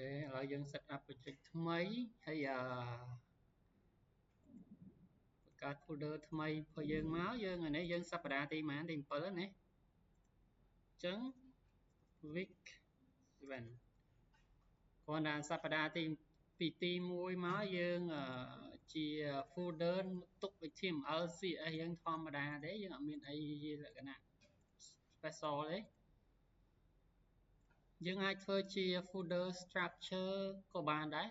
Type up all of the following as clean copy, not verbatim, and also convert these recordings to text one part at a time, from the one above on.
ឥឡូវយើង set up project ថ្មីហើយបង្កើត folder ថ្មីរបស់យើងមកយើងអានេះយើងសប្តាហ៍ទីប៉ុន្មានទី7ណាអញ្ចឹង week 7គ្រាន់តែសប្តាហ៍ពីទី1មកយើងជា folder ទុក HTML CSS យើងធម្មតាទេយើងអត់មានអីលក្ខណៈ special ទេយើងអាចធ្វើជា folder structure ក៏បានដែរ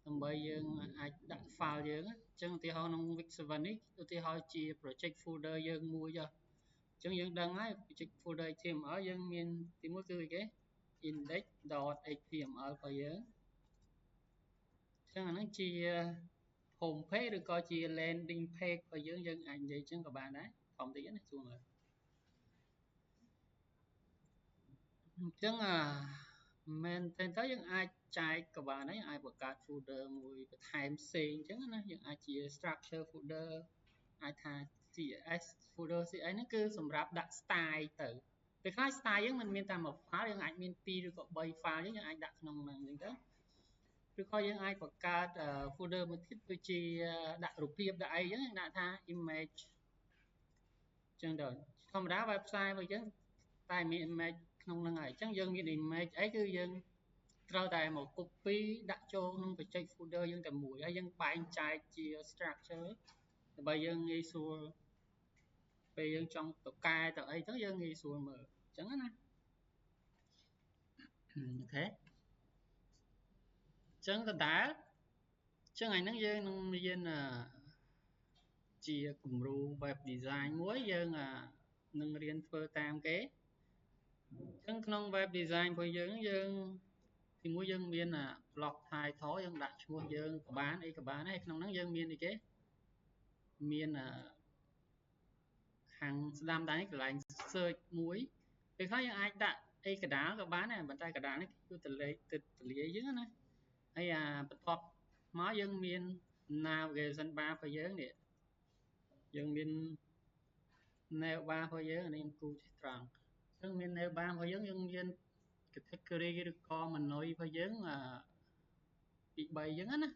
ដើម្បីយើងអាចដាក់ file យើងអញ្ចឹងឧទាហរណ៍ក្នុង week 7នេះឧទាហរណ៍ជា project folder យើងមួយចុះអញ្ចឹងយើងដឹងហើយ project folder HTML យើងមានទី1គឺអីគេ index.html របស់យើងអញ្ចឹងអាហ្នឹងជា home page ឬក៏ជា landing page របស់យើងអាចនិយាយអញ្ចឹងក៏បានដែរធំតិចណាជួមើលអញ្ចឹងមែនទៅយើងអាចចែកក៏បានដែរយើងអាចបង្កើត folder មួយបន្ថែមផ្សេងអញ្ចឹងណាយើងអាចជា structure folder អាចថា CSS folder CSS ហ្នឹងគឺសម្រាប់ដាក់ style ទៅពេលខ្លះ style យើងមិនមានតែមួយ file យើងអាចមាន2ឬក៏3 file យើងអាចដាក់ក្នុងហ្នឹងអញ្ចឹងទៅឬក៏យើងអាចបង្កើត folder មួយទៀតដូចជាដាក់រូបភាពដាក់អីអញ្ចឹងដាក់ថា image អញ្ចឹងទៅធម្មតា website របស់យើងតែមាន image ក្នុងហ្នឹងហើយអញ្ចឹងយើងមាន image អីគឺយើងត្រូវតែមក copy ដាក់ចូលក្នុង project folder យើងតែមួយហើយយើងបែងចែកជា structure ដើម្បីយើងងាយស្រួលពេលយើងចង់ទៅកែទៅអីទៅយើងងាយស្រួលមើលអញ្ចឹងណាអូខេអញ្ចឹងដដែលអញ្ចឹងថ្ងៃហ្នឹងយើងនឹងមានជាគំរូ web design មួយយើងនឹងរៀនធ្វើតាមគេអញ្ចឹងក្នុង web design របស់យើងទីមួយយើងមាន block title យើងដាក់ឈ្មោះយើងក៏បានអីក៏បានហើយក្នុងហ្នឹងយើងមានអីគេមានខាងស្ដាំដៃកន្លែង search មួយពេលខ្លះយើងអាចដាក់អីកដាលក៏បានដែរប៉ុន្តែកដាលនេះគឺទលាយយើងណាហើយបន្ទាប់មកយើងមាន navigation bar របស់យើងនេះយើងមាន nav bar របស់យើងនេះគូត្រង់អញ្ចឹងមាន nav bar របស់យើងមាន category ឬក៏ menu របស់យើងពី3អញ្ចឹងណា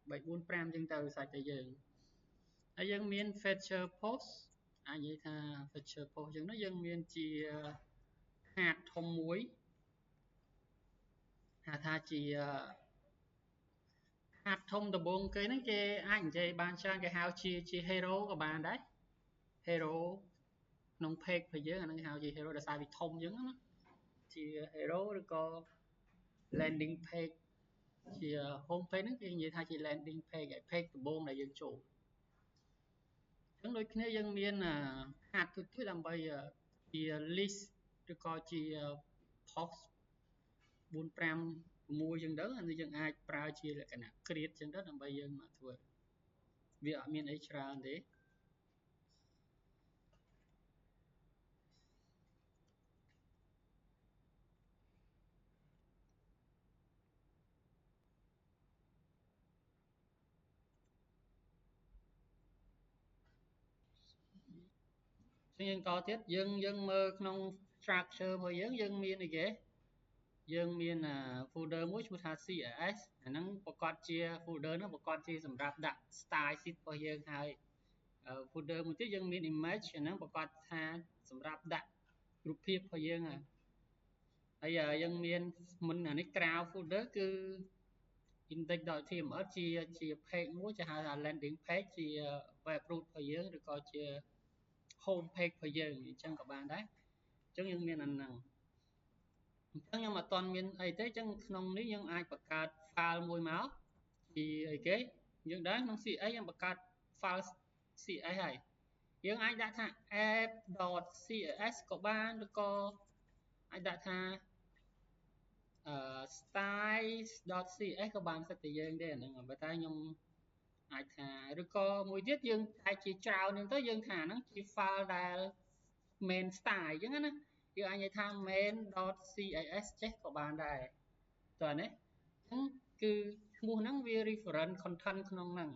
3 4 5អញ្ចឹងទៅសាច់តែយើងហើយយើងមាន feature post អាចនិយាយថា feature post អញ្ចឹងយើងមានជា ហាតធំមួយហៅថាជាហាតធំដំបូងគេហ្នឹងគេអាចនិយាយបានច្រើនគេហៅជា hero ក៏បានដែរ hero ក្នុង page របស់យើងអាហ្នឹងហៅជា hero ដោយសារវាធំអញ្ចឹងណាជា hero ឬក៏ landing page ជា home page ហ្នឹងគេនិយាយថាជា landing page ឯ page ដំបូងដែលយើងចូលអញ្ចឹងដូចគ្នាយើងមានហាត់ទួចដើម្បីជា list ឬក៏ជា post 4 5 6អញ្ចឹងទៅអានេះយើងអាចប្រើជាលក្ខណៈ create អញ្ចឹងទៅដើម្បីយើងមកធ្វើវាអត់មានអីច្រើនទេយើងតទៀតយើងមើលក្នុង structure របស់យើងមានអីគេយើងមាន folder មួយឈ្មោះថា CSS អាហ្នឹងប្រកាសជា folder ហ្នឹងប្រកាសជាសម្រាប់ដាក់ style sheet របស់យើងហើយ folder មួយទៀតយើងមាន image អាហ្នឹងប្រកាសថាសម្រាប់ដាក់រូបភាពរបស់យើងហើយយើងមានមិនអានេះក្រៅ folder គឺ index.html ជា page មួយគេហៅថា landing page ជា web root របស់យើងឬក៏ជា home page របស់យើងអញ្ចឹងក៏បានដែរអញ្ចឹងយើងមានអាហ្នឹងអញ្ចឹងខ្ញុំអត់ទាន់មានអីទេអញ្ចឹងក្នុងនេះយើងអាចបង្កើត file មួយមកជាអីគេយើងដែរក្នុង CSS យើងបង្កើត file CSS ហើយយើងអាចដាក់ថា app.css ក៏បានឬក៏អាចដាក់ថាstyle.cs ក៏បានសិតតែយើងទេអាហ្នឹងប៉ុន្តែខ្ញុំអាចថាឬក៏មួយទៀតយើងអាចជាច្រើនហ្នឹងទៅយើងថាហ្នឹងជា file ដែល main style អញ្ចឹងណាយើងអាចនិយាយថា main.css ចេះក៏បានដែរតើនេះអញ្ចឹងគឺឈ្មោះហ្នឹងវា reference content ក្នុងហ្នឹង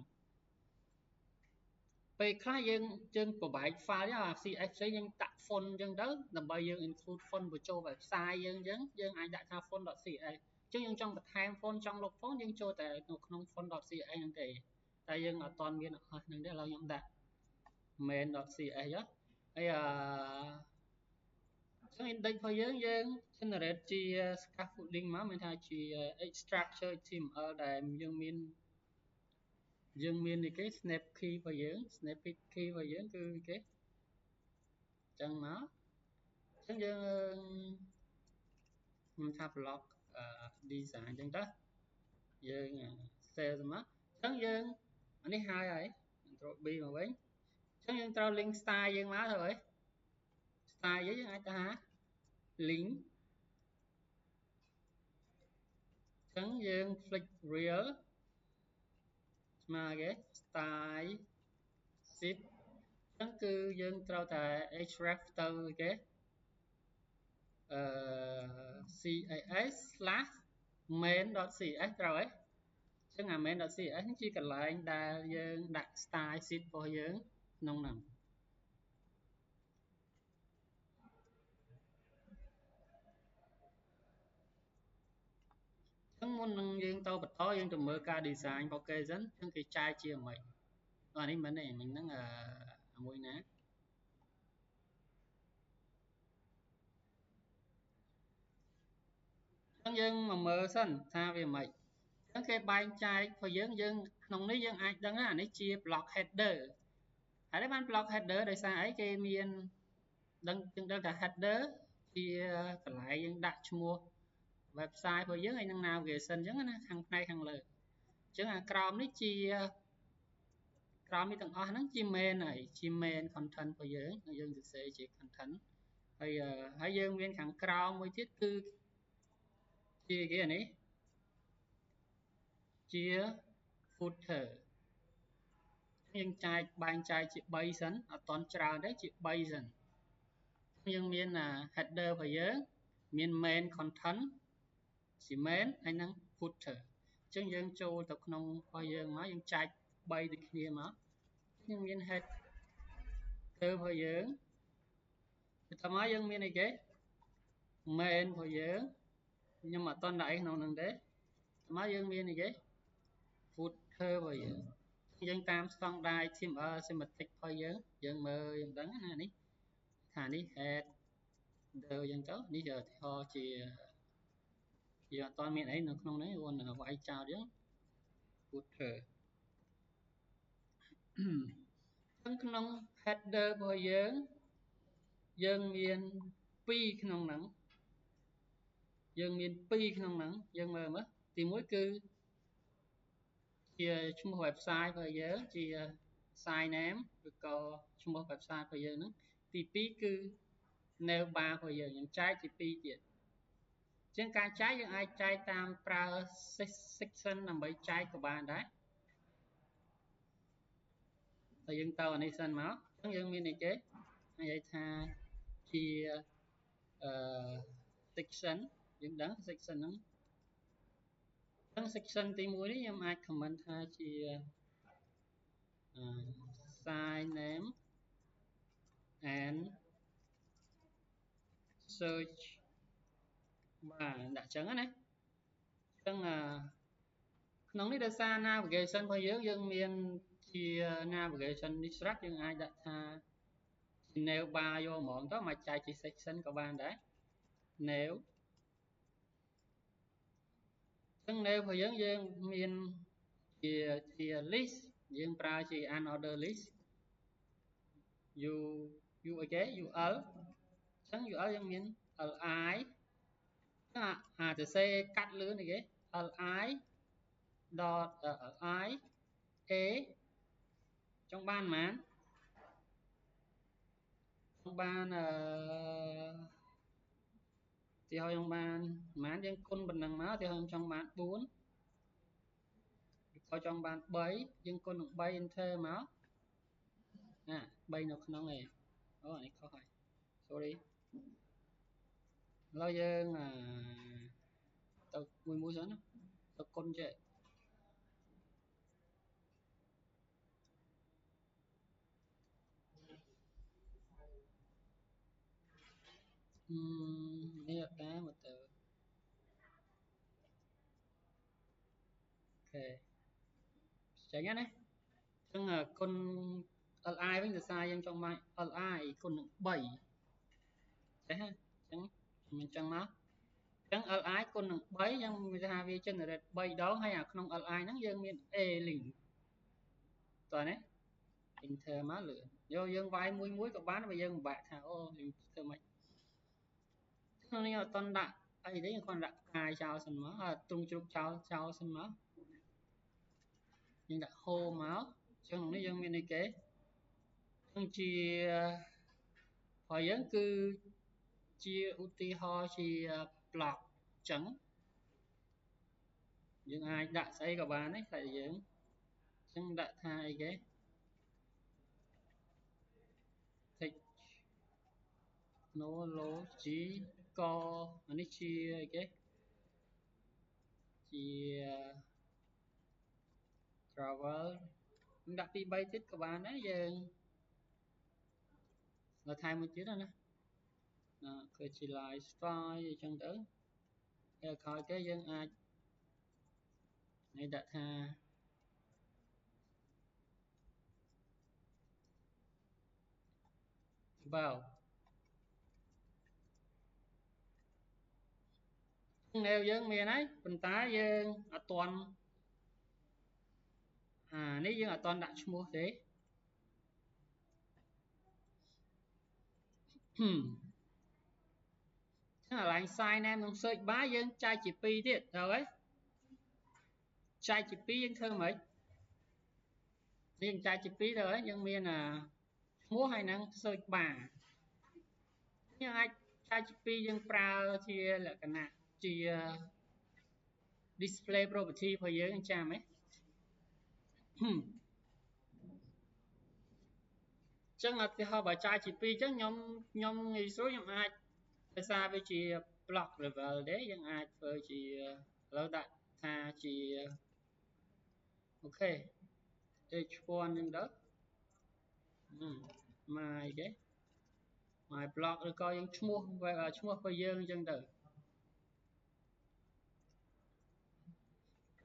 ពេលខ្លះយើងប្របែក file អា CSS ផ្សេងយើងដាក់ font អញ្ចឹងទៅដើម្បីយើង include font បញ្ចូល website យើងអញ្ចឹងយើងអាចដាក់ថា font.css ចឹងយើងចង់បន្ថែម font ចង់លុប font យើងចូលតែនៅក្នុង font.cx ហ្នឹងទេតែយើងអត់ទាន់មានអស់ហ្នឹងទេឥឡូវខ្ញុំដាក់ main.cx ហើយចឹង index របស់យើង generate ជា scaffolding មកមានថាជា structure HTML ដែលយើងមាននេះគេ snap key របស់យើង snap key របស់យើងគឺគេចឹងមកចឹងយើងខ្ញុំថា block design ចឹងទៅយើង save មកចឹងយើងអានេះហើយ control B មកវិញចឹងយើងត្រូវ link style យើងមកទៅហើយ style យើងអាចថា link ចឹងយើង click real ស្មើគេ style sheet ចឹងគឺយើងត្រូវតែ href ទៅគេcas/main.cs ត្រូវហើយចឹងអា main.cs នេះជាកន្លែងដែលយើងដាក់ style sheet របស់យើងក្នុងហ្នឹងចឹងមុននឹងយើងទៅបន្តយើងទៅមើលការ design របស់គេសិនចឹងគេចែកជាអ្មេចអានេះមិនទេមិញហ្នឹងមួយណាចឹងយើងមកមើលសិនថាវាម៉េចចឹងគេបែងចែករបស់យើងក្នុងនេះយើងអាចដឹងអានេះជា block header ហើយបាន block header ដោយសារអីគេមានយើងដឹងថា header ជាកន្លែងយើងដាក់ឈ្មោះ website របស់យើងហើយនឹង navigation អញ្ចឹងណាខាងផ្នែកខាងលើអញ្ចឹងអាក្រោមនេះជាក្រោមនេះទាំងអស់ហ្នឹងជា main ហើយជា main content របស់យើងយើងសរសេរជា content ហើយយើងមានខាងក្រោមមួយទៀតគឺជាគេអានេះជា footer យើងបែងចែកជា3សិនអត់តន់ច្រើនទេជា3សិនយើងមាន header របស់យើងមាន main content ជា main ហើយនឹង footer អញ្ចឹងយើងចូលទៅក្នុងរបស់យើងមកយើងចែក3ដូចគ្នាមកយើងមាន header របស់យើងបន្តមកយើងមានអីគេ main របស់យើងខ្ញុំអត់តន់ដាក់អីក្នុងហ្នឹងទេមកយើងមានអីគេ footer របស់យើងតាមស្តង់ដារ HTML semantic របស់យើងមើលយើងដឹងណានេះថានេះ header អញ្ចឹងទៅនេះឧទាហរណ៍ជាយើងអត់តមានអីនៅក្នុងនេះគាត់វាយចោលយើង footer ក្នុង header របស់យើងមាន2ក្នុងហ្នឹងយើងមាន2ក្នុងហ្នឹងយើងមើលមើលទី1គឺជាឈ្មោះ website របស់យើងជា site name ឬក៏ឈ្មោះ website របស់យើងហ្នឹងទី2គឺ navbar របស់យើងចែកជា2ទៀតជាងការចែកយើងអាចចែកតាមប្រើ section ដើម្បីចែកក៏បានដែរតែយើងទៅអានេះសិនមកអញ្ចឹងយើងមានអីគេនិយាយថាជា section យើងដឹង section ហ្នឹងអញ្ចឹង section ទី1នេះខ្ញុំអាច comment ថាជា site name and search បាទដាក់ចឹងណាចឹងក្នុងនេះដោយសារ navigation របស់យើងមានជា navigation នេះស្រាប់យើងអាចដាក់ថាជា navbar យកហ្មងទៅមកចែកជា section ក៏បានដែរ nav ចឹង nav របស់យើងមានជា list យើងប្រើជា unordered list u អីគេ ul ចឹង ul យើងមាន li សរសេរកាត់លឿនអីគេ li dot li a ចង់បានប៉ុន្មានចង់បានទីឲ្យខ្ញុំបានប៉ុន្មានយើងគុណប៉ុណ្ណឹងមកទីឲ្យខ្ញុំចង់បាន4ឬក៏ចង់បាន3យើងគុណនឹង3 enter មកណា3នៅក្នុងឯងអូអានេះខុសហើយ sorry ឥឡូវយើងទៅមួយសិនទៅគុណចេះនេះអត់ដែរមកទៅ chẳng nhá này chẳng con li với người sai dân trong mai li con được 7 thế ha chẳng mình chẳng nó chẳng li con được 7 nhưng người ta vì chân là 7 đó hay là không li nó dân miền e lình toàn đấy hình thờ má lửa do dân vai muối muối các bán bây giờ bạn thà ô hình thờ mày nó là toàn đạn ấy đấy con đạn cài chào sân má tung chụp chào chào sân má nhưng đã hô máu chẳng nó dân miền này kế chẳng chỉ hỏi dân cư chia uti ho chỉ block trắng những ai đã xây các bạn ấy phải dưỡng chẳng đã thay cái thích nó lố chỉ co anh ấy chia cái chỉ travel đặt đi bay tiếp các bạn ấy giờ là thay một chút đó nè cứ chỉ lại style gì chẳng tới giờ coi cái dân ai này đặt ha vào nêu dân miền ấy mình tái dân ở toàn nếu dân ở toàn đặt mua thế thế là anh sai em không sợi bá dân trai chỉ pi thiệt rồi ấy trai chỉ pi dân thơ mấy dân trai chỉ pi rồi ấy dân miền mua hay năng sợi bà nhưng ai trai chỉ pi dân pra thì là cái nào chỉ display property phải dân cha mấy chẳng là thì họ bảo trai chỉ pi chứ nhóm nhóm người số nhóm ai tại sao với chị block rồi vào đấy dân ai với chị lâu đại tha chị ok h1 nhưng đó mà cái mà block rồi coi những mua bây giờ dân đời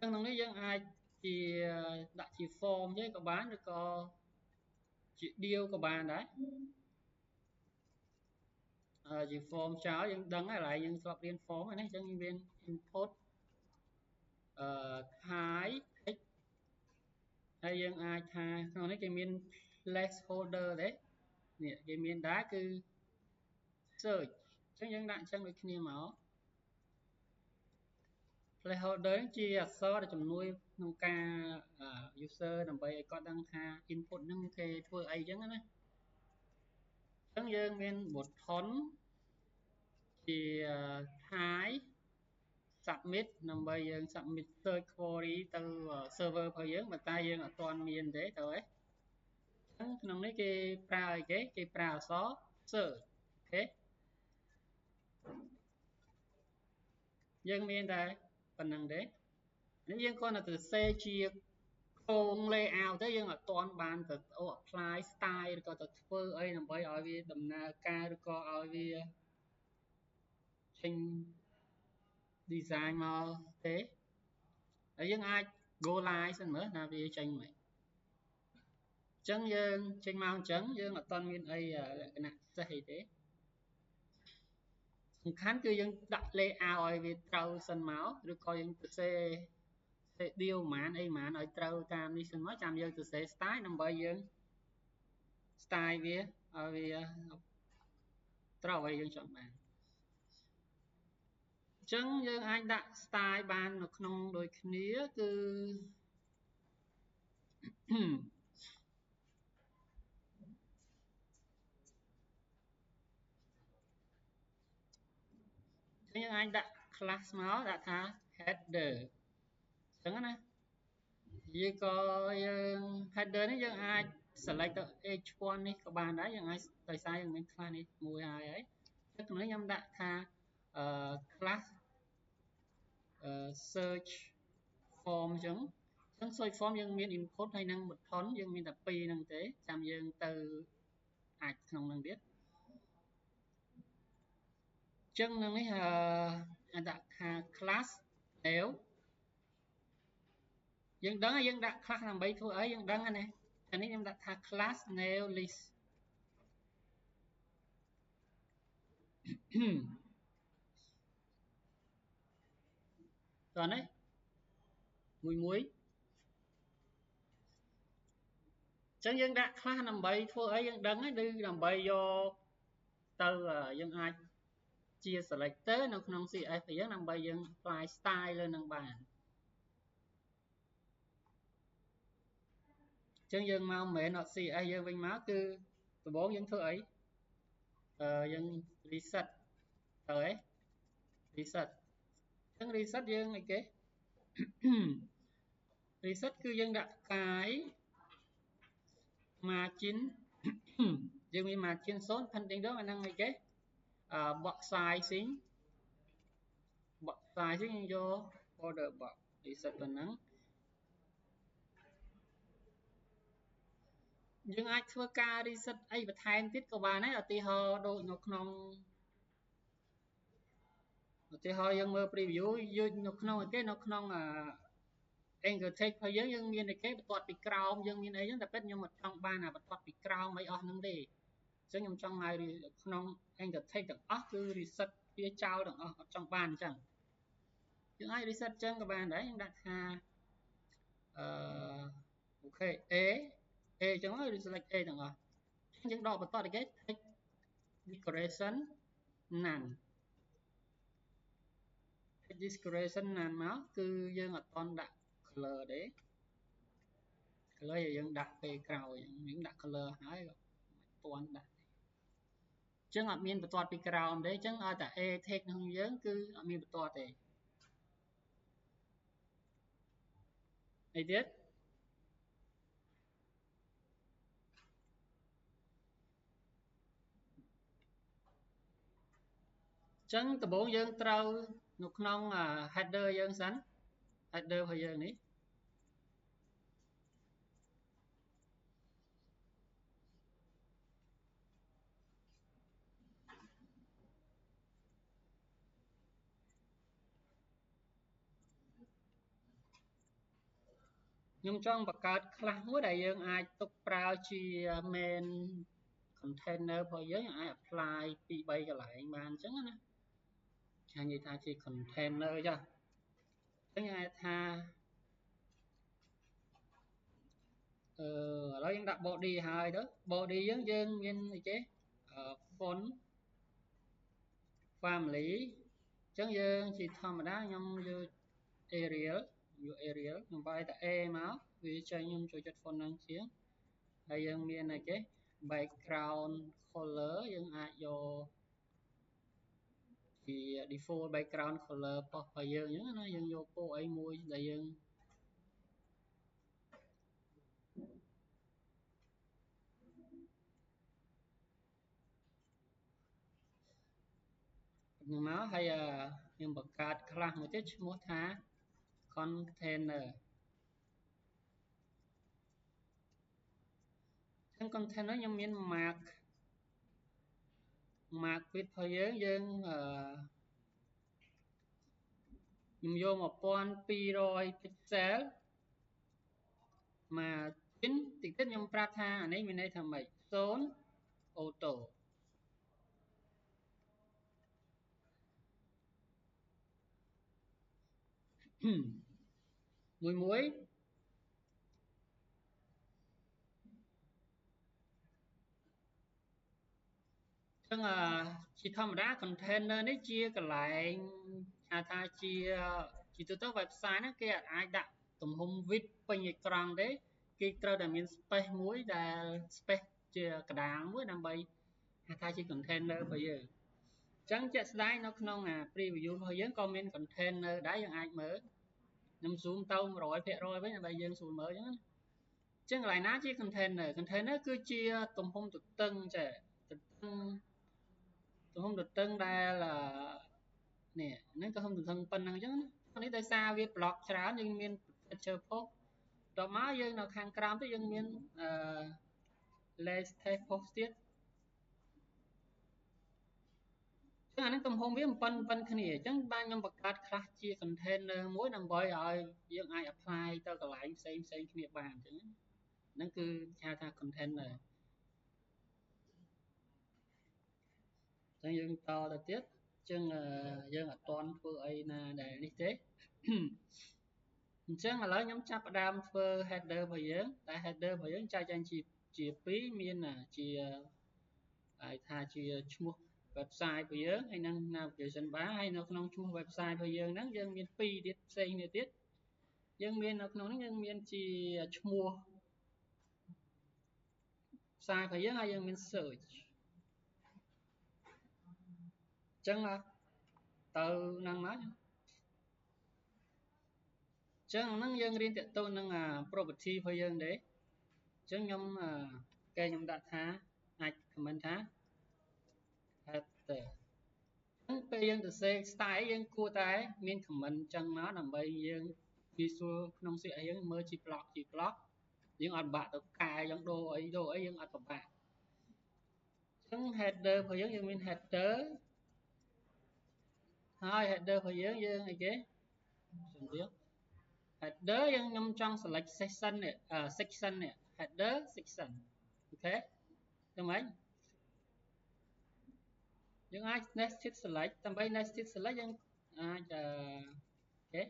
dân này dân ai thì đã chỉ form với các bán được có chị điêu của bạn đấy chị form cháo dân đăng lại dân swap liên form này dân nhân viên input hai hay dân ai tha nó nói cái miền placeholder đấy nè cái miền đá cứ search chẳng dân đạn chẳng được kia máu placeholder chi so để chấm nuôi nông ca user làm vậy có đăng tha input nâng thề thua ấy chẳng này chẳng dân miền một thốn thì thái submit nằm bây giờ submit search query từ server bây giờ mà ta dân ở toàn miền thế thôi nông đấy cái pra xó search ok dân miền đây phần năng đấy nếu dân con là từ C chia khung layout tới dân là toàn bàn từ apply style có từ phơ ấy nằm bây ở vì đầm na ca có ở vì trình design mà thế ở dân ai go live xem nữa là vì tranh mày chân dương trên màu trắng dương là toàn miền ấy lại cái nặng dày thế khán cư dân đặt layout vì trâu sân máu rồi coi dân từ xe điêu màn ấy màn ở trâu tam đi sân máu chăm dân từ xe style nằm bởi dân style vì trâu ấy dân chọn bàn chân dân anh đặt style bàn nó không đôi khía cứ nhưng anh đặt class máu đã tha header chẳng này vì có header này dân ai select h1 này các bạn đấy dân ai tại sao dân mình class này mùi ai ấy chắc nói nhầm đã tha class search form chẳng chẳng search form dân miền input hay năng một thón dân miền tập pi năng thế chăm dân từ không năng biết chân năng ấy đặt class nếu យើងដឹងយើងដាក់ class ដើម្បីធ្វើអីយើងដឹងណាអានេះខ្ញុំដាក់ថា class name list តោះនេះមួយចឹងយើងដាក់ class ដើម្បីធ្វើអីយើងដឹងហើយឬដើម្បីយកទៅយើងអាចជា selector នៅក្នុង CSS យើងដើម្បីយើង apply style លើនឹងបានចឹងយើងមក main.cs យើងវិញមកគឺដំបូងយើងធ្វើអីយើង reset ទៅអី reset ចឹង reset យើងអីគេ reset គឺយើងដាក់ផ្កាយ margin យើងមាន margin 0 pending ដល់អាហ្នឹងអីគេ box sizing យើងយក border box reset ប៉ុណ្ណឹងយើងអាចធ្វើការ reset អីបន្ថែមទៀតក៏បានដែរឧទាហរណ៍ដូចនៅក្នុងឧទាហរណ៍យើងមើល preview យើងនៅក្នុងអីគេនៅក្នុងanchor text របស់យើងមានអីគេបន្ទាត់ពីក្រោមយើងមានអីចឹងតែពិតខ្ញុំមិនចង់បានបន្ទាត់ពីក្រោមអីអស់ហ្នឹងទេអញ្ចឹងខ្ញុំចង់ឲ្យក្នុង anchor text ទាំងអស់គឺ reset វាចោលទាំងអស់អត់ចង់បានអញ្ចឹងយើងអាច reset អញ្ចឹងក៏បានដែរយើងដាក់ថាអូខេ A អញ្ចឹងហើយ select A ទាំងអស់អញ្ចឹងយើងដកបន្ទាត់អីគេ text decoration none discretion ណានមកគឺយើងអត់តន់ដាក់ color ទេ color យើងដាក់ពេលក្រោយយើងដាក់ color ហើយក៏មិនតន់ដាក់ទេអញ្ចឹងអត់មានបន្ទាត់ពីក្រោមទេអញ្ចឹងឲ្យតែ A text ក្នុងយើងគឺអត់មានបន្ទាត់ទេអីទៀតអញ្ចឹងដំបូងយើងត្រូវនៅក្នុង header យើងសិន header របស់យើងនេះខ្ញុំចង់បង្កើត class មួយដែលយើងអាចទុកប្រើជា main container របស់យើងអាច apply ពី3កន្លែងបានអញ្ចឹងណាចានិយាយថាជា container ចាអញ្ចឹងអាចថាឥឡូវយើងដាក់ body ហើយទៅ body យើងមានអីគេfont family អញ្ចឹងយើងជាធម្មតាខ្ញុំយក Arial ខ្ញុំបាយតែ A មកវាចេញខ្ញុំចូលចិត្ត font ហ្នឹងជាងហើយយើងមានអីគេ background color យើងអាចយកជា default background color របស់យើងអញ្ចឹងណាយើងយកពណ៌អីមួយដែលយើងនឹងមកហើយខ្ញុំបង្កើត class មួយទៀតឈ្មោះថា container អញ្ចឹង container ខ្ញុំមាន mark width របស់យើងខ្ញុំយក1200 pixel មកជិនតិចទៀតខ្ញុំប្រាប់ថាអានេះមានន័យថាម៉េច0 auto មួយចឹងជាធម្មតា container នេះជាកន្លែងថាជាទូទៅ website ហ្នឹងគេអាចដាក់ទំហំ width ពេញអេក្រង់ទេគេត្រូវតែមាន space មួយដែល space ជាកណ្ដាលមួយដើម្បីថាជា container របស់យើងអញ្ចឹងជាក់ស្ដែងនៅក្នុងpreview របស់យើងក៏មាន container ដែរយើងអាចមើលខ្ញុំ zoom ទៅ 100% វិញដើម្បីយើងស្រួលមើលអញ្ចឹងអញ្ចឹងកន្លែងណាជា container គឺជាទំហំទទឹងចេះទំហំទទឹងដែលនេះហ្នឹងទំហំទទឹងប៉ុណ្ណឹងអញ្ចឹងណានេះដោយសារវា block ច្រើនយើងមាន picture post ដល់មកយើងនៅខាងក្រោមទៅយើងមានlayer text post ទៀត ចឹងអានេះទំហំវាប៉ុនគ្នាអញ្ចឹងបានខ្ញុំបង្កើតខ្លះជា container មួយដើម្បីឲ្យយើងអាច apply ទៅកន្លែងផ្សេងគ្នាបានអញ្ចឹងហ្នឹងគឺហៅថា container ចឹងយើងតទៅទៀតចឹងយើងអត់ទាន់ធ្វើអីណាដែលនេះទេអញ្ចឹងឥឡូវខ្ញុំចាប់ផ្ដើមធ្វើ header របស់យើងតែ header របស់យើងចែកចេញជា2មានជាហៅថាជាឈ្មោះ website របស់យើងហើយនឹង navigation bar ហើយនៅក្នុងឈ្មោះ website របស់យើងហ្នឹងយើងមាន2ទៀតផ្សេងគ្នាទៀតយើងមាននៅក្នុងនេះយើងមានជាឈ្មោះ website របស់យើងហើយយើងមាន search អញ្ចឹងទៅហ្នឹងមកចឹងហ្នឹងយើងរៀនតទៅនឹង property របស់យើងដែរអញ្ចឹងខ្ញុំដាក់ថាអាច comment ថា header អញ្ចឹងពេលយើងទៅសេ style យើងគួរតែមាន comment អញ្ចឹងមកដើម្បីយើងងាយស្រួលក្នុង CSS យើងមើលជា block យើងអត់បាក់ទៅកែយើងដូរអីយើងអត់ពិបាកអញ្ចឹង header របស់យើងមាន header ហើយ header របស់យើងអីគេសំដៀងheader ខ្ញុំចង់ select section នេះ section នេះ header section អូខេទៅម៉េចយើងអាច nested select ដើម្បី nested select យើងអាចអូខេ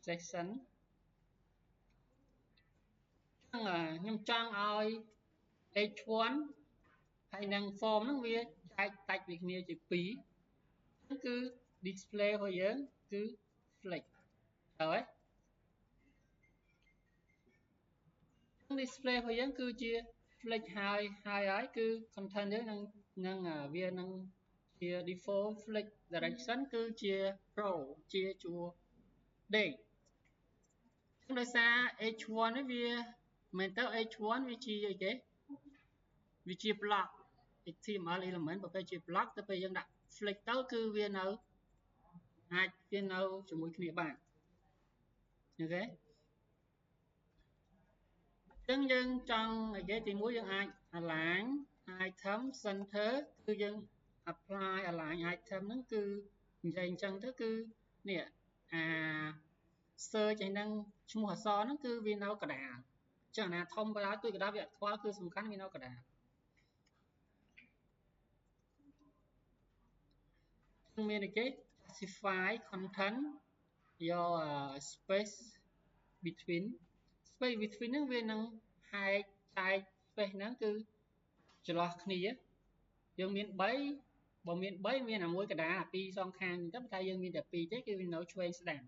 section ខ្ញុំចង់ឲ្យ h1 ហើយនឹង form ហ្នឹងវាចែកដាច់ពីគ្នាជា2ហ្នឹងគឺ display របស់យើងគឺ flex ហើយdisplay របស់យើងគឺជា flex ហើយគឺ content យើងនឹងវានឹងជា default flex direction គឺជា pro ជាជួរដេកដោយសារ h1 នេះវាមែនទៅ h1 វាជាអីគេវាជា block HTML element ប្រភេទជា block ទៅពេលយើងដាក់ flex ទៅគឺវានៅអាចវានៅជាមួយគ្នាបានអូខេអញ្ចឹងយើងចង់អីគេទី1យើងអាច align item center គឺយើង apply align item ហ្នឹងគឺនិយាយអញ្ចឹងទៅគឺនេះsearch ឯហ្នឹងឈ្មោះអក្សរហ្នឹងគឺវានៅកណ្ដាលអញ្ចឹងអាណាធំបើដល់ទួយកណ្ដាលវាអត់ខ្វល់គឺសំខាន់វានៅកណ្ដាលមានអីគេ specify content your space between ហ្នឹងវានឹងហែកចែក space ហ្នឹងគឺចន្លោះគ្នាយើងមាន3បើមាន3មានមួយកណ្ដាល2សងខាងទៅតែយើងមានតែ2ទេគឺវានៅឆ្វេងស្ដាំ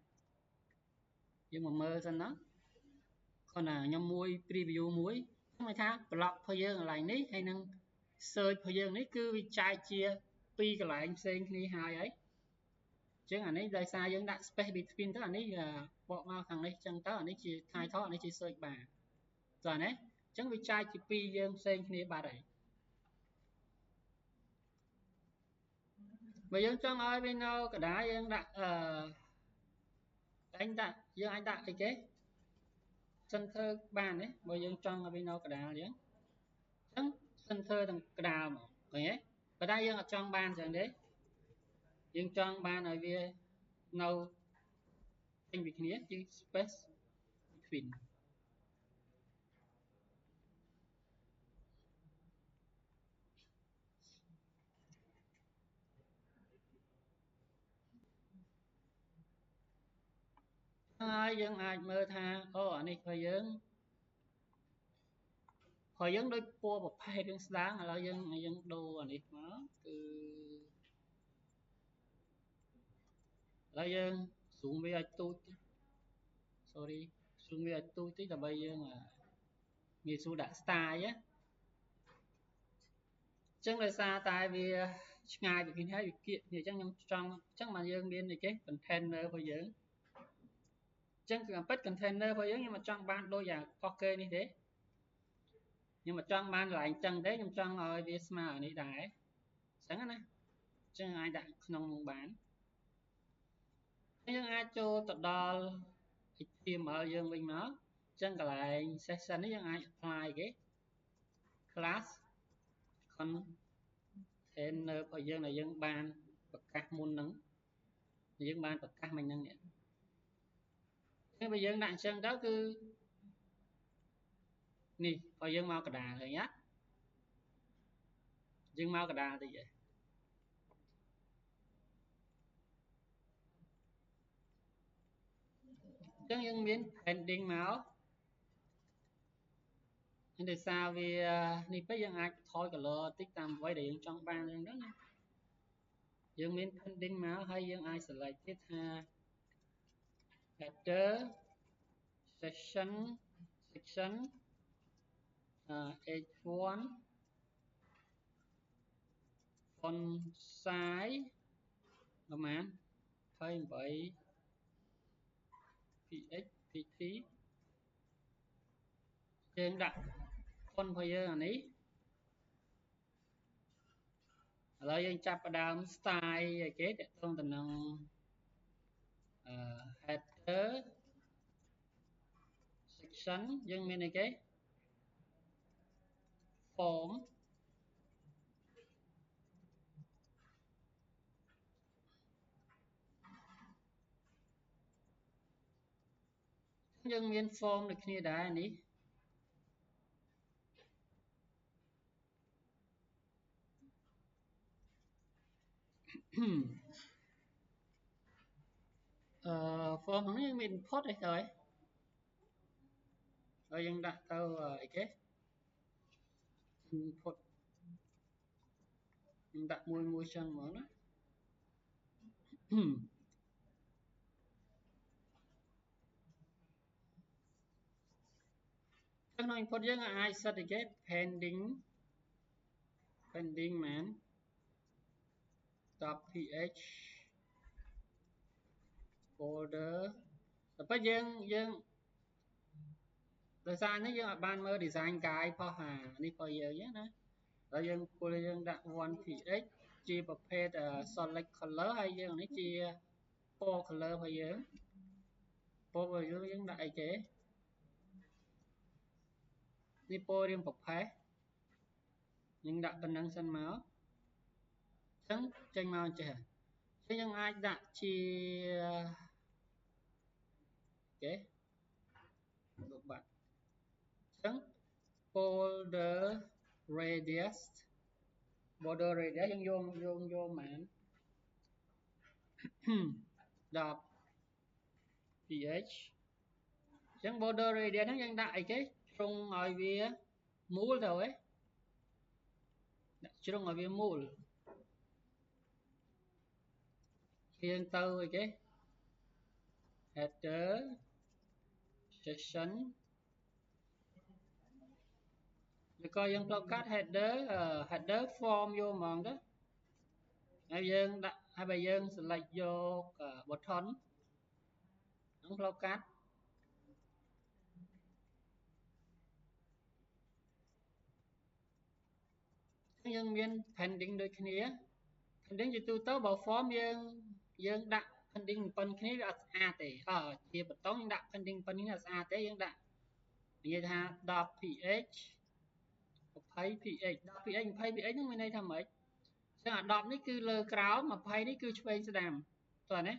យើងមកមើលសិនណាគាត់ខ្ញុំមួយ preview មួយខ្ញុំថា block របស់យើងកន្លែងនេះហើយនឹង search របស់យើងនេះគឺវាចែកជា2កន្លែងផ្សេងគ្នាហើយអញ្ចឹងអានេះដោយសារយើងដាក់ space between ទៅអានេះបកមកខាងនេះអញ្ចឹងទៅអានេះជា title អានេះជា search bar តោះណាអញ្ចឹងវាចែកជា2យើងផ្សេងគ្នាបាត់ហើយបើយើងចង់ឲ្យវានៅកណ្ដាលយើងដាក់យើងអាចដាក់អីគេ center បានទេបើយើងចង់ឲ្យវានៅកណ្ដាលយើងអញ្ចឹង center ទាំងកណ្ដាលមកឃើញទេបើតែយើងអត់ចង់បានអញ្ចឹងទេយើងចង់បានឲ្យវានៅពេញពីគ្នាគឺ space between ហើយយើងអាចមើលថាអូអានេះរបស់យើងដូចពណ៌ប្រផេះរឿងស្ដាងឥឡូវយើងដូរអានេះមកគឺឥឡូវយើង zoom វាឲ្យទូច sorry zoom វាឲ្យទូចតិចដើម្បីយើងងាយស្រួលដាក់ style ណាអញ្ចឹងដោយសារតែវាឆ្ងាយពីគ្នាហើយវាគៀកគ្នាអញ្ចឹងខ្ញុំចង់អញ្ចឹងមកយើងមានអីគេ container របស់យើងអញ្ចឹងគឺពិត container របស់យើងខ្ញុំមិនចង់បានដូចអាកោះគេនេះទេខ្ញុំមិនចង់បានកន្លែងអញ្ចឹងទេខ្ញុំចង់ឲ្យវាស្មើនេះដែរអញ្ចឹងណាអញ្ចឹងអាចដាក់ក្នុងនោះបានយើងអាចចូលទៅដល់ HTML យើងវិញមកអញ្ចឹងកន្លែង session នេះយើងអាច apply គេ class container របស់យើងដែលយើងបាន ប្រកាសមុនហ្នឹងយើងបានប្រកាសមិញហ្នឹងនេះពេលបើយើងដាក់អញ្ចឹងទៅគឺនេះพอយើងមកកដាលឃើញណាយើងមកកដាលតិចឯងអញ្ចឹងយើងមាន pending មកដោយសារវានេះពេកយើងអាចថយ color តិចតាមអ្វីដែលយើងចង់បានអញ្ចឹងណាយើងមាន pending មកហើយយើងអាច select ទៀតថា header section h1 font size ប្រហែល28 px pt យើងដាក់ font របស់យើងអានេះឥឡូវយើងចាប់ផ្ដើម style អីគេតកតងទៅនឹងheader section យើងមានអីគេ form យើងមាន form ដូចគ្នាដែរនេះform ហ្នឹងយើងមាន input អីទៅហើយយើងដាក់ទៅអីគេ input យើងដាក់មួយចឹងហ្មងណាក្នុង input យើងអាច set អីគេ pending man .ph folder តែពេលយើងដោយសារនេះយើងអាចបានមើល design guide ផុសនេះរបស់យើងណាហើយយើងគួរយើងដាក់ 1px ជាប្រភេទ solid color ហើយយើងនេះជាពណ៌ color របស់យើងពណ៌របស់យើងដាក់អីគេនេះពណ៌រាងប្រផេះយើងដាក់ប៉ុណ្ណឹងសិនមកអញ្ចឹងចេញមកអញ្ចេះហើយយើងអាចដាក់ជាគេលុបបាត់អញ្ចឹង border radius យើងយកហ្មង10 ph អញ្ចឹង border radius ហ្នឹងយើងដាក់អីគេជ្រុងឲ្យវាមូលទៅដាក់ជ្រុងឲ្យវាមូលយើងទៅអីគេ header section ឬក៏យើងត្រូវកាត់ header form យកហ្មងទៅហើយយើងដាក់ហើយបើយើង select យក button ហ្នឹងត្រូវកាត់យើងមាន pending ដូចគ្នា pending ជាទូទៅបើ form យើងដាក់ pending ប៉ុនគ្នាវាអត់ស្អាតទេជាបតុងយើងដាក់ pending ប៉ុននេះអត់ស្អាតទេយើងដាក់និយាយថា10 ph 20 ph 10 ph 20 ph ហ្នឹងមានន័យថាម៉េចចឹងអា10នេះគឺលើក្រោម20នេះគឺឆ្វេងស្ដាំតើណា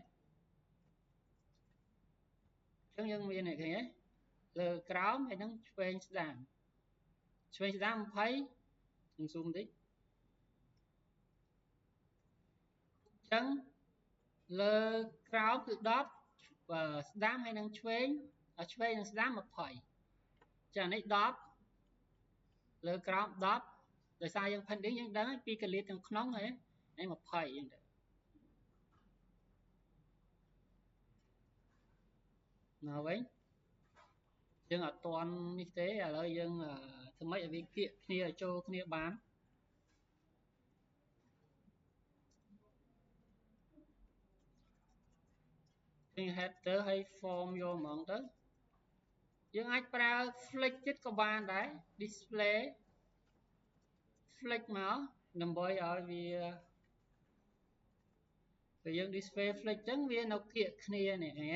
ចឹងយើងមានអីឃើញទេលើក្រោមហើយនឹងឆ្វេងស្ដាំ20នឹងស៊ូមតិចចឹងលើក្រោមគឺ10ស្ដាំហើយនឹងឆ្វេងនឹងស្ដាំ20ចឹងនេះ10លើក្រោម10ដោយសារយើង pending យើងដឹងពីកលៀតទាំងក្នុងហើយ20យើងទៅមកវិញយើងអត់ទាន់នេះទេឥឡូវយើងធ្វើម៉េចឲ្យវាគៀកគ្នាចូលគ្នាបានយើង header ហើយ form យកហ្មងទៅយើងអាចប្រើ flick ទៀតក៏បានដែរ display flick មកដើម្បីឲ្យវាពេលយើង display flick ចឹងវានៅគៀកគ្នានេះឃើញ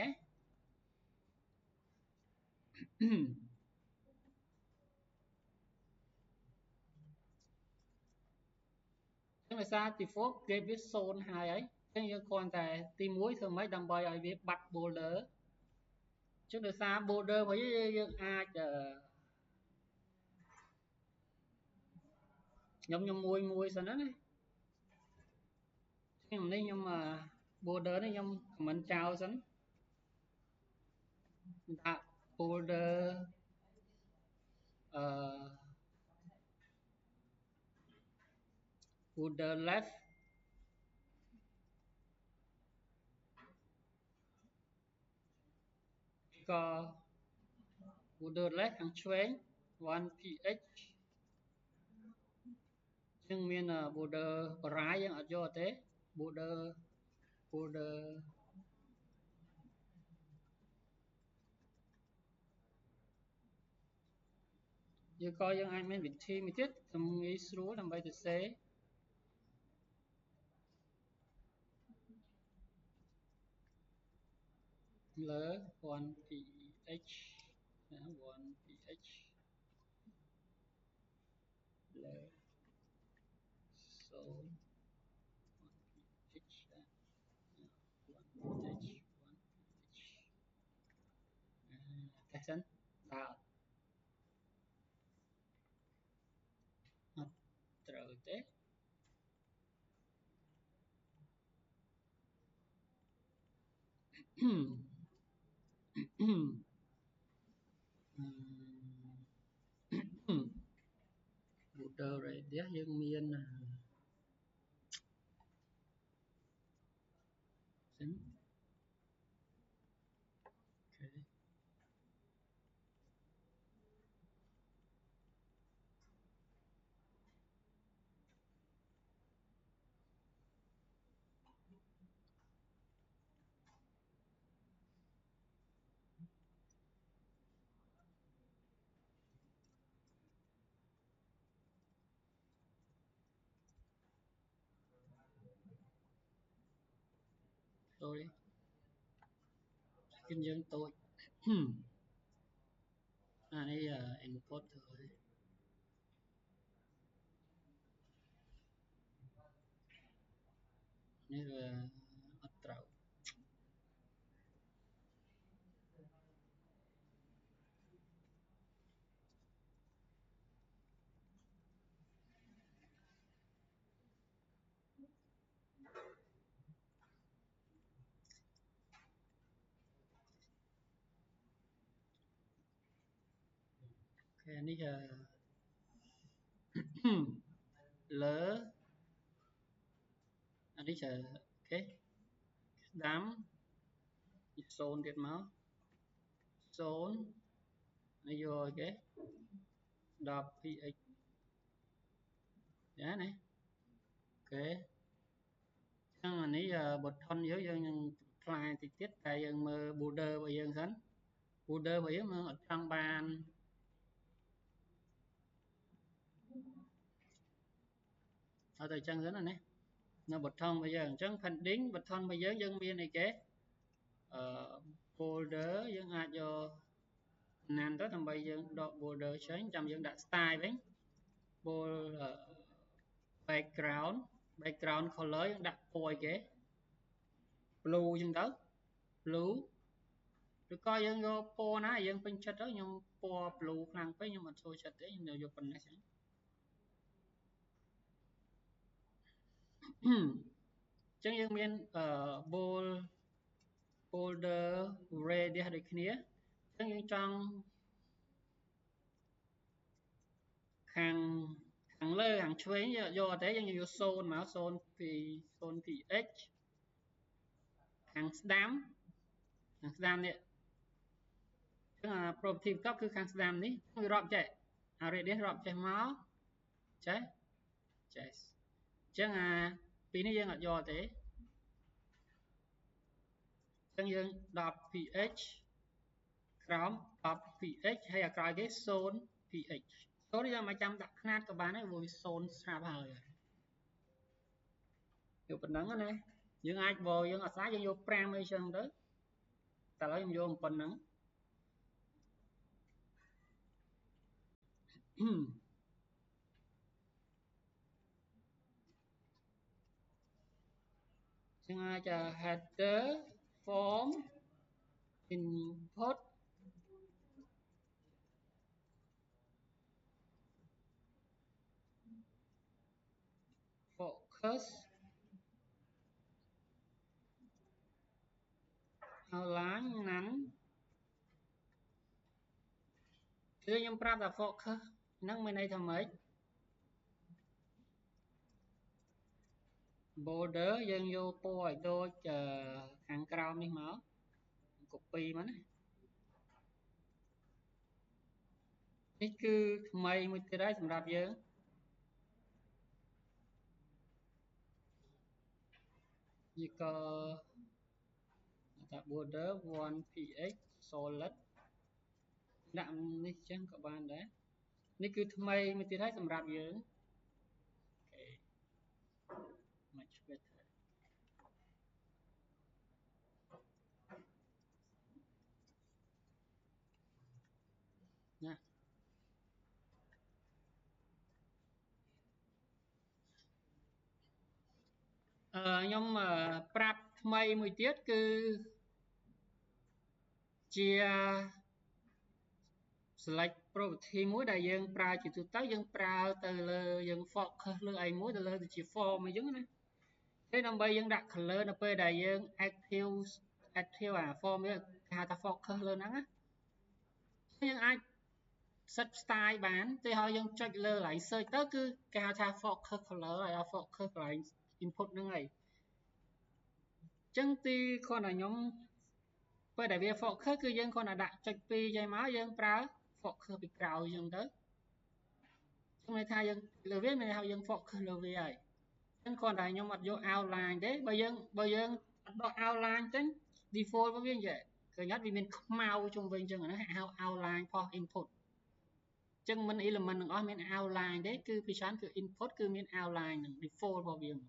ទេ ចឹងដោយសារ default គេវា0ហើយអញ្ចឹងយើងគ្រាន់តែទី1ធ្វើម៉េចដើម្បីឲ្យវាបាត់ border ចឹងដោយសារ border វិញយើងអាចខ្ញុំមួយសិនណាខ្ញុំនេះខ្ញុំ border នេះខ្ញុំ comment ចោលសិនដាក់ border border left ក៏ border left ខាងឆ្វេង 1ph ចឹងមាន border បារាយយើងអត់យកទេ border យើងក៏យើងអាចមានវិធីមួយទៀតខ្ញុំងាយស្រួលដើម្បីទៅសេលើ 1ph 1ph លើ0 1ph 1ph តែសិនដល់អត់ត្រូវទេborder radius យើងមានសិនអូខេsorry គឺយើងតូចអានេះ input ទៅនេះវាអត់ត្រូវអូខេនេះលើអានេះអូខេស្ដាំ0ទៀតមក0នេះយកឲ្យគេ10px ចាណាអូខេចឹងអានេះ button យើងនឹងផ្លាយតិចទៀតតែយើងមើល border របស់យើងសិន border របស់យើងយើងអត់ចង់បានអត់ទៅចឹងសិនណានៅ button របស់យើងអញ្ចឹង pending button របស់យើងមានអីគេfolder យើងអាចយកណានទៅដើម្បីយើងដក border ចេញចាំយើងដាក់ style វិញ background color យើងដាក់ពណ៌អីគេ blue ចឹងទៅ blue ឬក៏យើងយកពណ៌ណាយើងពេញចិត្តទៅខ្ញុំពណ៌ blue ខ្លាំងពេកខ្ញុំអត់ចូលចិត្តទេខ្ញុំយកប៉ុណ្ណេះចឹងចឹងយើងមានfolder radius ដូចគ្នាចឹងយើងចង់ខាងលើខាងឆ្វេងយកអត់ទេយើងយក0មក0 ph ខាងស្ដាំនេះចឹងអា property បន្ទាប់គឺខាងស្ដាំនេះវារាប់ចេះអា radius រាប់ចេះមកចេះអញ្ចឹងអាពីនេះយើងអត់យកទេអញ្ចឹងយើង 10ph ក្រោម 10ph ហើយអាក្រោយគេ0ph 0នេះយើងមិនចាំដាក់ຂະຫນាតក៏បានដែរព្រោះវា0ស្រាប់ហើយយកប៉ុណ្ណឹងណាយើងអាចបើយើងអាសាយើងយក5អីចឹងទៅតែឥឡូវខ្ញុំយកប៉ុណ្ណឹង ចឹងអាច header form input focus outline ណាន់គឺខ្ញុំប្រាប់ថា focus ហ្នឹងមានន័យថាម៉េច border យើងយកពណ៌ឲ្យដូចខាងក្រោមនេះមក copy មកណានេះគឺថ្មីមួយទៀតហើយសម្រាប់យើងវាក៏ថា border 1px solid ដាក់នេះចឹងក៏បានដែរនេះគឺថ្មីមួយទៀតហើយសម្រាប់យើងអូខេ much better ណាខ្ញុំប្រាប់ថ្មីមួយទៀតគឺជា select property មួយដែលយើងប្រើជាទូទៅយើងប្រើទៅលើយើង focus លើអីមួយទៅលើទៅជា form អីចឹងណាthế ដើម្បីយើងដាក់ color នៅពេលដែលយើង active អា form វាគេហៅថា focus លើហ្នឹងណាយើងអាច set style បានទេហើយយើងចុចលើកន្លែង search ទៅគឺគេហៅថា focus color ហើយ focus កន្លែង input ហ្នឹងហើយអញ្ចឹងទីគ្រាន់តែខ្ញុំពេលដែលវា focus គឺយើងគ្រាន់តែដាក់ចុច2ចេញមកយើងប្រើ focus ពីក្រោយអញ្ចឹងទៅខ្ញុំន័យថាយើងលើវាមានន័យថាយើង focus លើវាហើយអញ្ចឹងគ្រាន់តែខ្ញុំអត់យក outline ទេបើយើងអត់ដក outline ចេញ default របស់វាអញ្ចឹងឃើញអត់វាមានខ្មៅជុំវិញអញ្ចឹងណាហៅ outline post input អញ្ចឹងមិន element ទាំងអស់មាន outline ទេគឺពីច្រើនគឺ input គឺមាន outline នឹង default របស់វាអញ្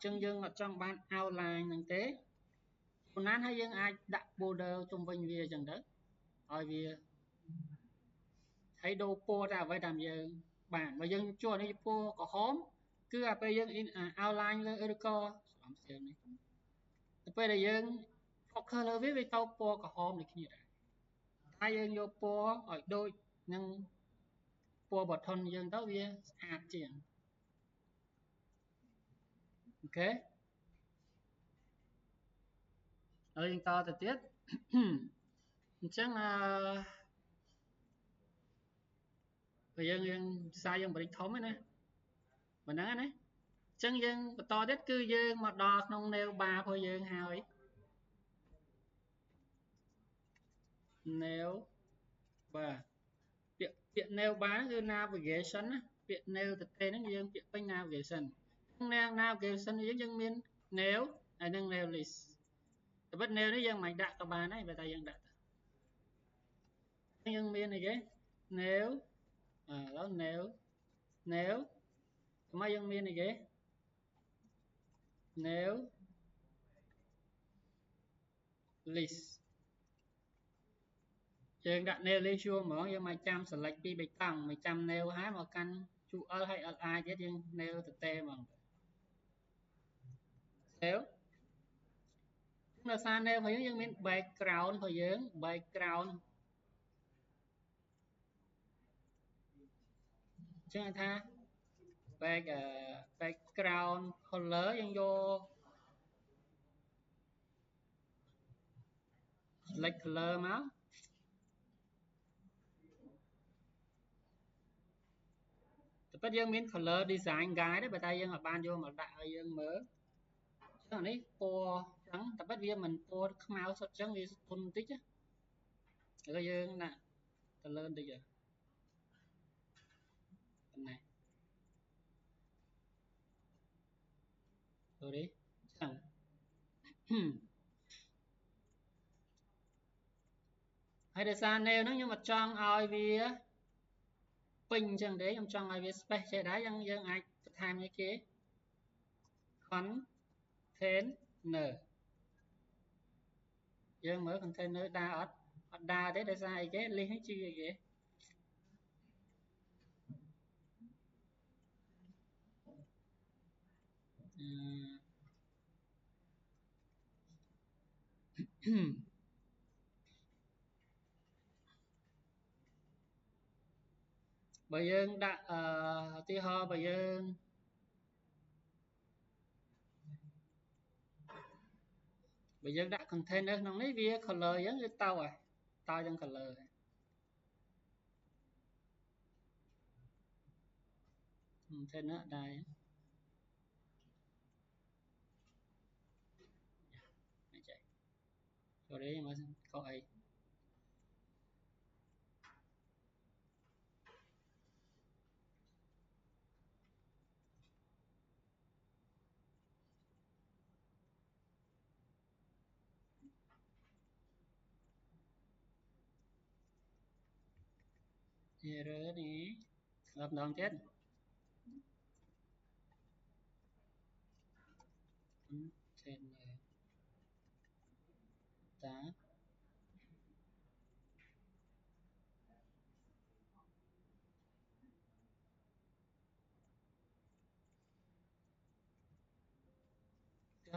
ចឹងយើងអត់ចង់បាន outline ហ្នឹងទេប៉ុន្មានហើយយើងអាចដាក់ border ជុំវិញវាអញ្ចឹងទៅឲ្យវាហើយដូរពណ៌តែអ្វីតាមយើងបានបើយើងជួនេះពណ៌ក្រហមគឺអាពេលយើង outline លើឬក៏ស្អំស្ទើរនេះទៅពេលដែលយើង focus លើវាវាទៅពណ៌ក្រហមដូចគ្នាដែរតែយើងយកពណ៌ឲ្យដូចនឹងពណ៌ button យើងទៅវាស្អាតជាងអូខេហើយយើងតទៅទៀតអញ្ចឹងបើយើងសារយើងបរិចធំហ្នឹងណាប៉ុណ្ណឹងណាអញ្ចឹងយើងបន្តទៀតគឺយើងមកដល់ក្នុង nail bar របស់យើងហើយ nail bar ពាក្យ nail bar គឺ navigation ណាពាក្យ nail ទៅទេហ្នឹងយើងពាក្យពេញ navigation ក្នុង navigation យើងមាន nail ហើយនឹង nail list តែពិត nail នេះយើងមិនដាក់ក៏បានដែរបើតែយើងដាក់ទៅយើងមានអីគេ nail ឥឡូវ nail មកយើងមានអីគេ nail list យើងដាក់ nail list ជួរហ្មងយើងមកចាំ select ពីបេតុងមកចាំ nail ហើយមកកាន់ QL ហើយ LI ទៀតយើង nail ទៅទេហ្មង nail ដោយសារ nail របស់យើងមាន background របស់យើង background ចឹងថា background color យើងយក select color មកតែពិតយើងមាន color design guide ទេបើតែយើងអត់បានយកមកដាក់ឲ្យយើងមើលចឹងនេះពណ៌ចឹងតែពិតវាមិនពណ៌ខ្មៅសុទ្ធចឹងវាទុនបន្តិចឥឡូវយើងដាក់ color បន្តិចប៉ុណ្ណេះ sorry ចឹងហើយដោយសារ nail ហ្នឹងខ្ញុំអត់ចង់ឲ្យវាពេញអញ្ចឹងទេខ្ញុំចង់ឲ្យវា space ចេះដែរយើងអាចបន្ថែមអីគេ container យើងមើល container ដើរអត់ដើរទេដោយសារអីគេ list នេះជាអីគេ បើយើងដាក់ឧទាហរណ៍បើយើងដាក់ container ក្នុងនេះវា color អញ្ចឹងវាទៅហើយតើទាំង color ហើយ container ដែរមិនចេះ sorry មើលខុសអីerror នេះស្ដាប់ម្ដងទៀត container តា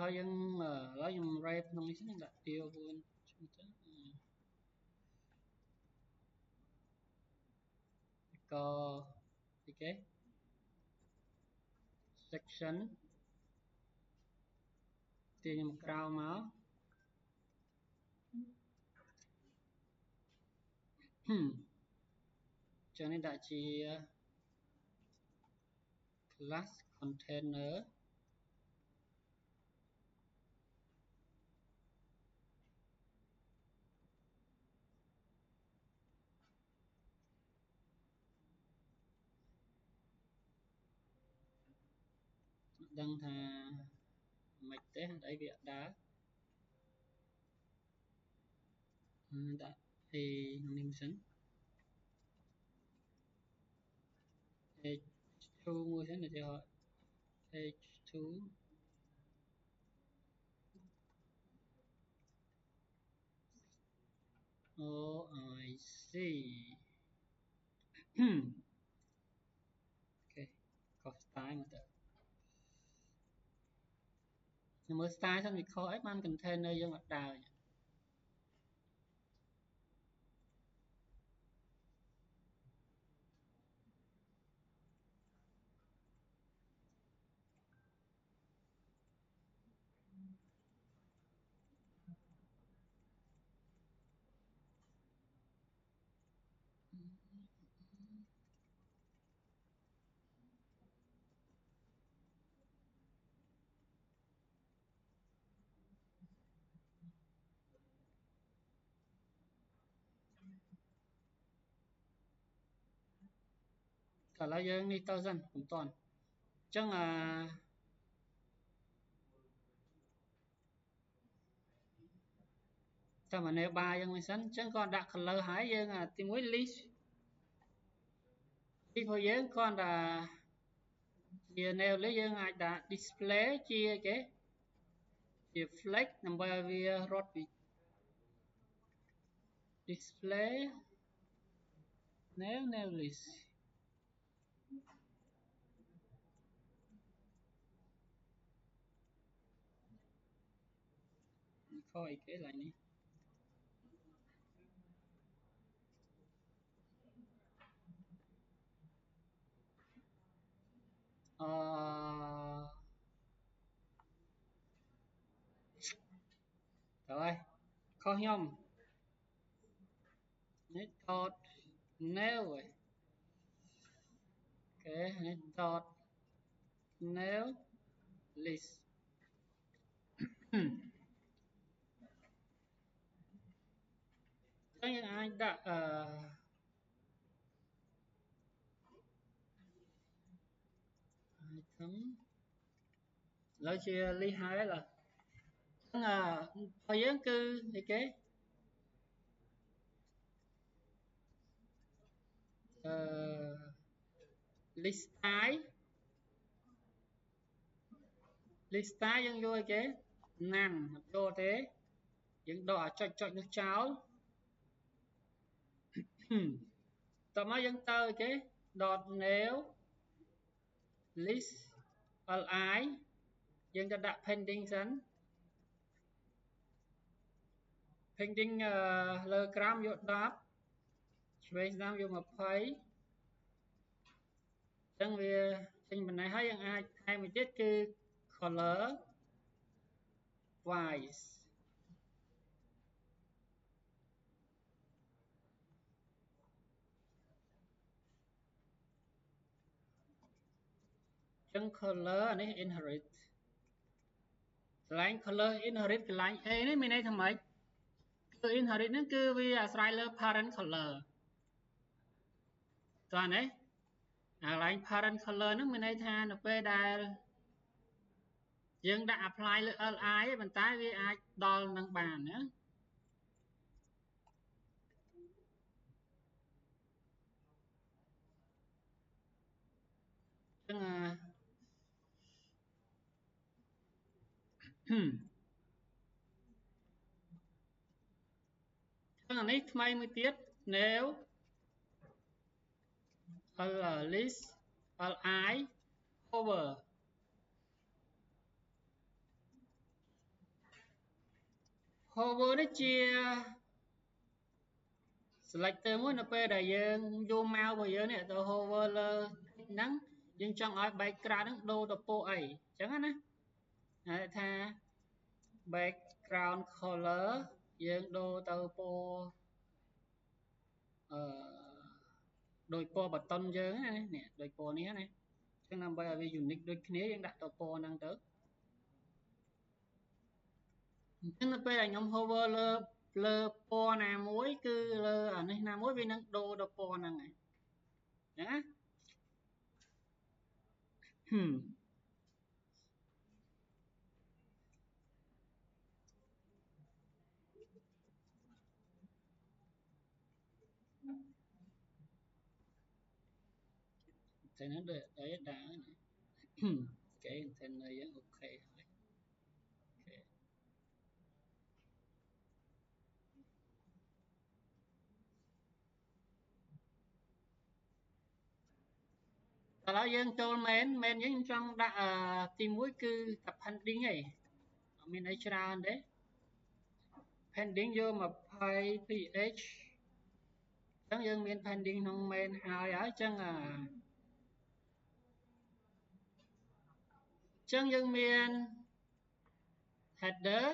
ហើយយើងឥឡូវខ្ញុំ write ក្នុងនេះសិនដាក់ deal with ទៅក៏អីគេ section ទាញខ្ញុំក្រៅមកចឹងនេះដាក់ជា class container ដឹងថាមិនទេអីវាដើរដាក់ A ក្នុងនេះសិន H2 មួយសិនឧទាហរណ៍ H2 Oh I see អូខេខុស style មកទៅខ្ញុំមើល style សិនវាខុសអីបាន container យើងអត់ដើរឥឡូវយើងនេះទៅសិនមិនតាន់អញ្ចឹងតាម enable យើងមិនសិនអញ្ចឹងគាត់ដាក់ color ហើយយើងទីមួយ list របស់យើងគាត់ថាជា nail list យើងអាចដាក់ display ជាគេជា flex ដើម្បីឲ្យវារត់ពី display nail list ខុសអីគេឡើយនេះទៅហើយខុសខ្ញុំនេះ dot nail អូខេនេះ dot nail list អញ្ចឹងយើងអាចដាក់item ឥឡូវជា list ហើយឡើយអញ្ចឹងរបស់យើងគឺអីគេlist style យើងយកអីគេ none អត់ចូលទេយើងដកអាចុចនោះចោលតមកយើងទៅអីគេ dot nail list li យើងទៅដាក់ pending សិន painting លើក្រោមយក10ឆ្វេងស្ដាំយក20អញ្ចឹងវាចេញបណ្ណេះហើយយើងអាចថែមមួយទៀតគឺ color wise អញ្ចឹង color អានេះ inherit កន្លែង color inherit កន្លែង A នេះមានន័យថាម៉េចគឺ inherit ហ្នឹងគឺវាអាស្រ័យលើ parent color តោះណាកន្លែង parent color ហ្នឹងមានន័យថានៅពេលដែលយើងដាក់ apply លើ li ទេប៉ុន្តែវាអាចដល់នឹងបានណាអញ្ចឹងអានេះថ្មីមួយទៀត new list li hover hover នេះជា selector មួយនៅពេលដែលយើងយកមករបស់យើងនេះទៅ hover លើហ្នឹងយើងចង់ឲ្យ background ហ្នឹងដូរទៅពណ៌អីអញ្ចឹងណាហៅថា background color យើងដូរទៅពណ៌ដោយពណ៌បតុនយើងណានេះដោយពណ៌នេះណាអញ្ចឹងដើម្បីឲ្យវា unique ដូចគ្នាយើងដាក់ទៅពណ៌ហ្នឹងទៅអញ្ចឹងនៅពេលដែលខ្ញុំ hover លើពណ៌ណាមួយគឺលើអានេះណាមួយវានឹងដូរទៅពណ៌ហ្នឹងហើយអញ្ចឹងណាតែហ្នឹងដូចអីដើរណាគេ container យើងអូខេហើយអូខេឥឡូវយើងចូល main យើងចង់ដាក់ទី1គឺតែ pending ឯងអត់មានអីច្រើនទេ pending យក 20ph អញ្ចឹងយើងមាន pending ក្នុង main ហើយអញ្ចឹងយើងមាន header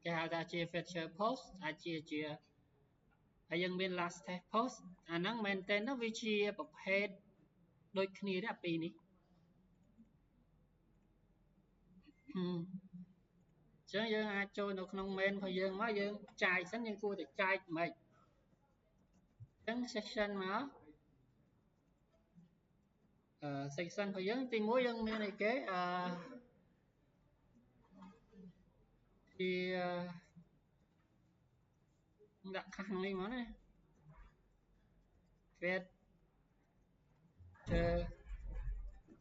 គេហៅថាជា feature post អាចជាហើយយើងមាន last test post អាហ្នឹង maintain ទៅវាជាប្រភេទដូចគ្នាទេអាពីរនេះអញ្ចឹងយើងអាចចូលនៅក្នុង main របស់យើងមកយើងចែកសិនយើងគួរតែចែកមិនអញ្ចឹង section មកsection របស់យើងទី1យើងមានអីគេជាដាក់ខាងនេះមកណា create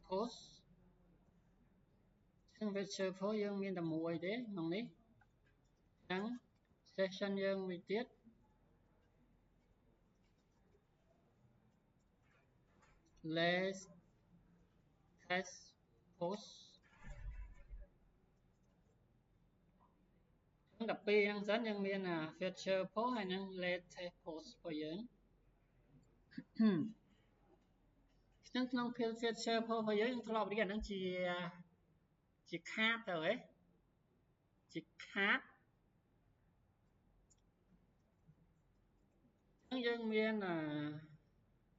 post អញ្ចឹង feature post យើងមានតែមួយទេក្នុងនេះអញ្ចឹង section យើងមួយទៀត let's test post 12ហ្នឹងសិនយើងមាន feature post ហើយនឹង let's test post របស់យើងក្នុង feature post របស់យើងធ្លាប់រៀនហ្នឹងជាខាតទៅហ៎ជាខាតអញ្ចឹងយើងមាន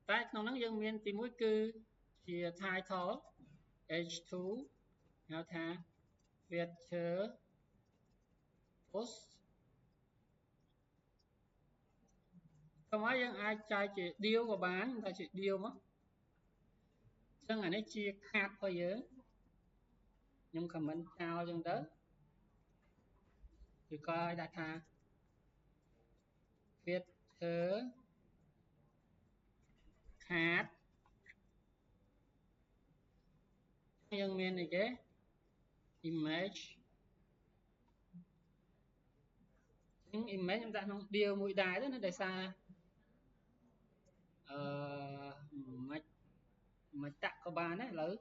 តែក្នុងហ្នឹងយើងមានទី1គឺជា title h2 ហៅថា feature post កុំឲ្យយើងអាចចែកជា deal ក៏បានតែជា deal មកអញ្ចឹងអានេះជាខាតរបស់យើងខ្ញុំ comment ចោលអញ្ចឹងទៅគឺក៏ឲ្យដាក់ថា feature ខាតយើងមានអីគេ image image ខ្ញុំដាក់ក្នុង deal មួយដែរទៅណាដោយសារមិនតាក់ក៏បានដែរឥឡូវ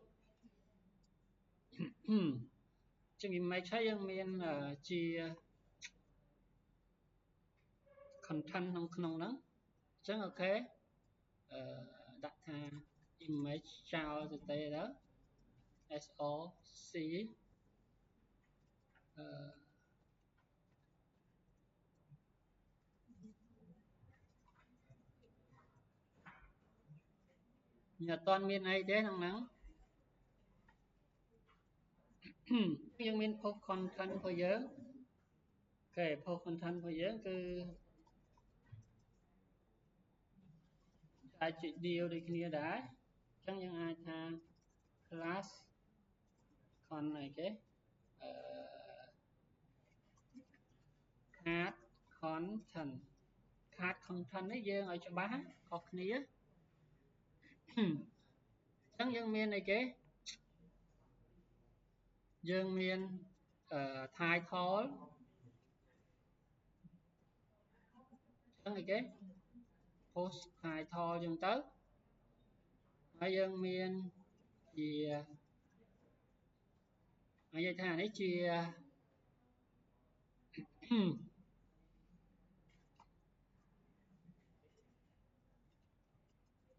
ជា image ហើយយើងមានជា content ក្នុងហ្នឹងអញ្ចឹងអូខេដាក់ថា image ចោលទៅទេទៅ SOC វាអត់ទាន់មានអីទេក្នុងហ្នឹងយើងមាន post content របស់យើងអូខេ post content របស់យើងគឺអាចជា deal ដូចគ្នាដែរអញ្ចឹងយើងអាចថា class con អីគេcard content card content នេះយើងឲ្យច្បាស់ខុសគ្នាអញ្ចឹងយើងមានអីគេយើងមាន title អញ្ចឹងអីគេ post title អញ្ចឹងទៅហើយយើងមានជានិយាយថានេះជា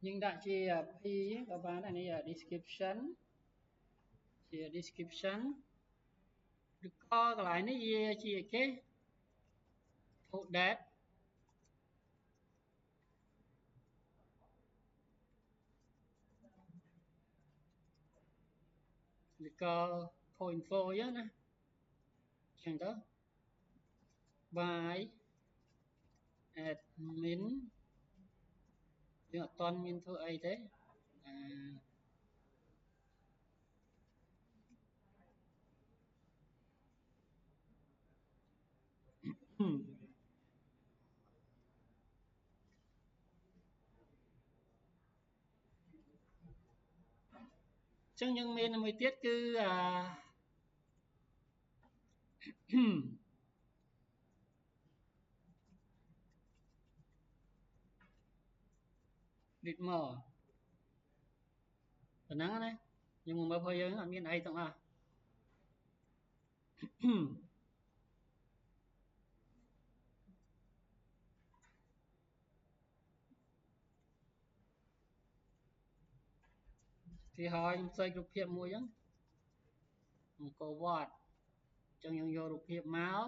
យើងដាក់ជា p ក៏បានដែរនេះ description ជា description ឬក៏កន្លែងនេះវាជាគេ put date ឬក៏ point info អញ្ចឹងណាអញ្ចឹងទៅ by admin យើងអត់ទាន់មានធ្វើអីទេចឹងយើងមានមួយទៀតគឺread more ប៉ុណ្ណឹងណាយើងមកមើលផងយើងអត់មានអីទាំងអស់ទីហើយខ្ញុំសេចរូបភាពមួយហ្នឹងអង្គរវត្តអញ្ចឹងយើងយករូបភាពមក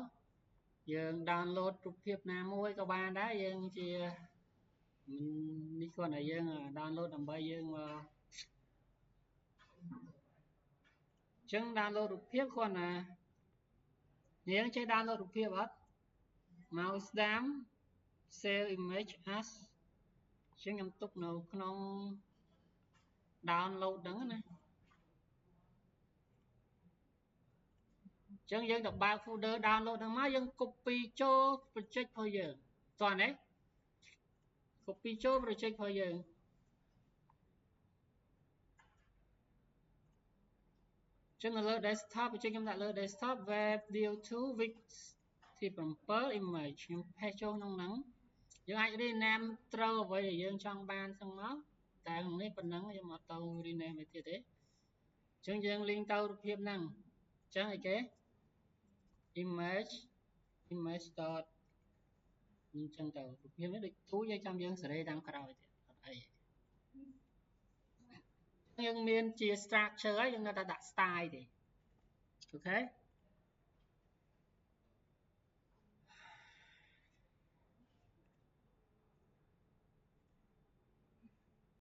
យើង download រូបភាពណាមួយក៏បានដែរយើងជានេះគ្រាន់តែយើង download ដើម្បីយើងមកអញ្ចឹង download រូបភាពគ្រាន់តែយើងចេះ download រូបភាពអត់ mouse ស្ដាំ save image as អញ្ចឹងខ្ញុំទុកនៅក្នុង download ហ្នឹងណាអញ្ចឹងយើងទៅបើក folder download ហ្នឹងមកយើង copy ចូល project របស់យើងតោះណា copy ចូល project របស់យើងអញ្ចឹងនៅលើ desktop អញ្ចឹងខ្ញុំដាក់លើ desktop web view 2 with ទី7 image ខ្ញុំ paste ចូលក្នុងហ្នឹងយើងអាច rename ត្រូវអ្វីដែលយើងចង់បានហ្នឹងមកតែក្នុងនេះប៉ុណ្ណឹងខ្ញុំអត់ទៅ rename អីទៀតទេអញ្ចឹងយើង link ទៅរូបភាពហ្នឹងអញ្ចឹងអីគេ image dot អញ្ចឹងទៅរូបភាពនេះដូចទូយើងចាំយើងសេរីតាមក្រោយទៀតអត់អីយើងមានជា structure ហើយយើងនៅតែដាក់ style ទេអូខេ